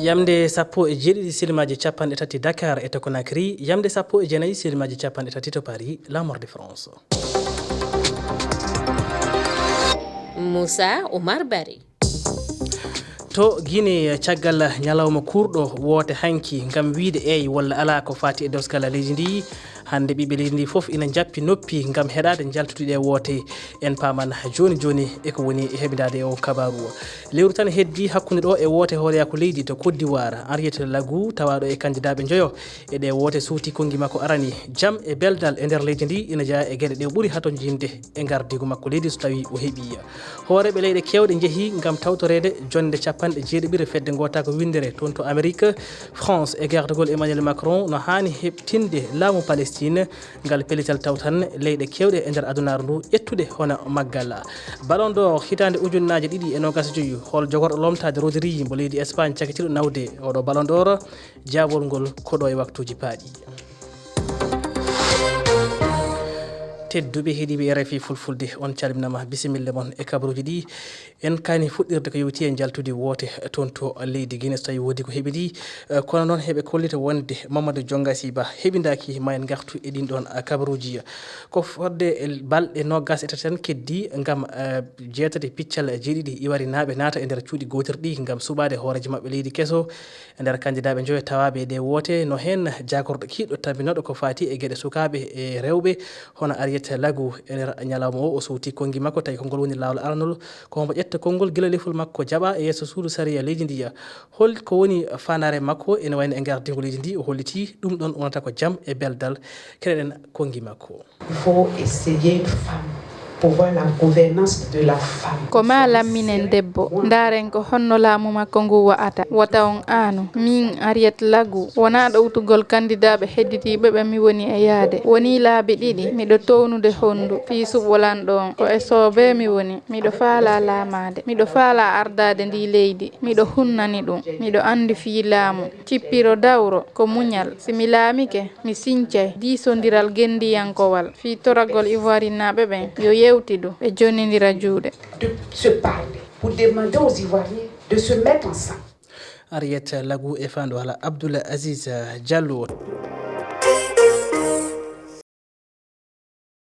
Yamde sappo e jeeɗiɗi silimaji capanɗe tati Dakar et Conakry, yamde sappo e jeenayyi silimaji capanɗe tati to Paris, la mort de France. Moussa Oumar Bari. To Guinée caggal ñalawma kurɗo woote hanki ngam wiide eyi walla ala ko fati e dewskal leydi ndi hande ɓiɓɓe leydi ndi foof ina jappi noppi ngam heɗade jaltuɗiɗe woote en paman joni joni eko woni heɓidade o kabaru lewru tan heddi hakkude ɗo e woote hooreyako leydi to Côte d'Ivoire Henriette Lagou tawaɗo e candidat ɓe joyo e ɗe woote suuti kongi makko arani jaam e beldal e nder leydi ndi ina jeeya e gueɗe ɗe ɓuuri hato jinde e gardigu makko leydi so tawi o heeɓi hooreɓe leyɗe kewɗe jeehi ngam tawtorede jonde capanɗe jeeɗiɓire fedde gota ko windere toon to Amérique France e gerdogol Emmanuel Macron no hani heɓtinde laamu Palestine ngal pellital tawtan leyɗe kewɗe e nder adunaru ndu ƴettude hono maggal Ballon d'Or hitande ujunnaje 2025 hol jogorɗo lomtade Rodri mo leydi Espagne cakitiɗo nawde oɗo Ballon d'Or jaabol ngol koɗo e waktuji paaɗi tedduɓe heeɗiɓe RFI fulfulde on calminama bisimilla moon e kabaruji ɗi en kani fuɗɗirde ko yewti e jaltude woote toon to leydi Guinée so tawi woodi ko heeɓidi kono noon heeɓe kollita wonde Mamadou Diongasi Ba heeɓidaki ma en gartu e ɗin ɗon kabaruji ko fodde balɗe nogas e tati tan keddi gam jeetate piccal jeeɗiɗi iwari naaɓe naata e nder cuuɗi gotirɗi gam suɓade hooreji mabɓe leydi kesso e nder candidat ɓe joyo tawaɓe e ɗe woote no hen jagorɗo kiɗɗo tabinoɗo ko fati e gueɗe sukaɓe e rewɓe hono Henriette Lagou e nder ñalawma o suuti kongi makko tawi ko ngol woni lawol aranol ko homo ƴetta konngol gila lefol makko jaɓa e yesso suudu sariya leydi ndi hol ko woni fanare makko ene wayno e gardigo leydi ndi o holliti ɗum ɗon wonata ko jaam e beldal keɗen kongi makko. Il faut essayer de femme. Pour voir la gouvernance de la femme. Ko ma lamminen debbo ndaren ko honno laamu makko ngu wa'ata wata on aano min Henriette Lagou wona ɗowtugol candidat ɓe hedditiɓe ɓe mi woni e yaade woni laabi ɗiɗi miɗo townude hondu fi suɓolanɗo on ko e soobe mi woni miɗo faala laamade miɗo faala ardade ndi leydi miɗo hunnani ɗum miɗo andi fi laamu cippiro dawro ko muñal simi laamike mi sincay diisodiral gendiyankowal fi toragol ivoirinaɓe ɓen yo yewtidu e jonidira juuɗe de se parler pour demander aux Ivoiriens de se mettre ensemble. Henriette Lagou e fandu ala Abdoul Aziz Diallo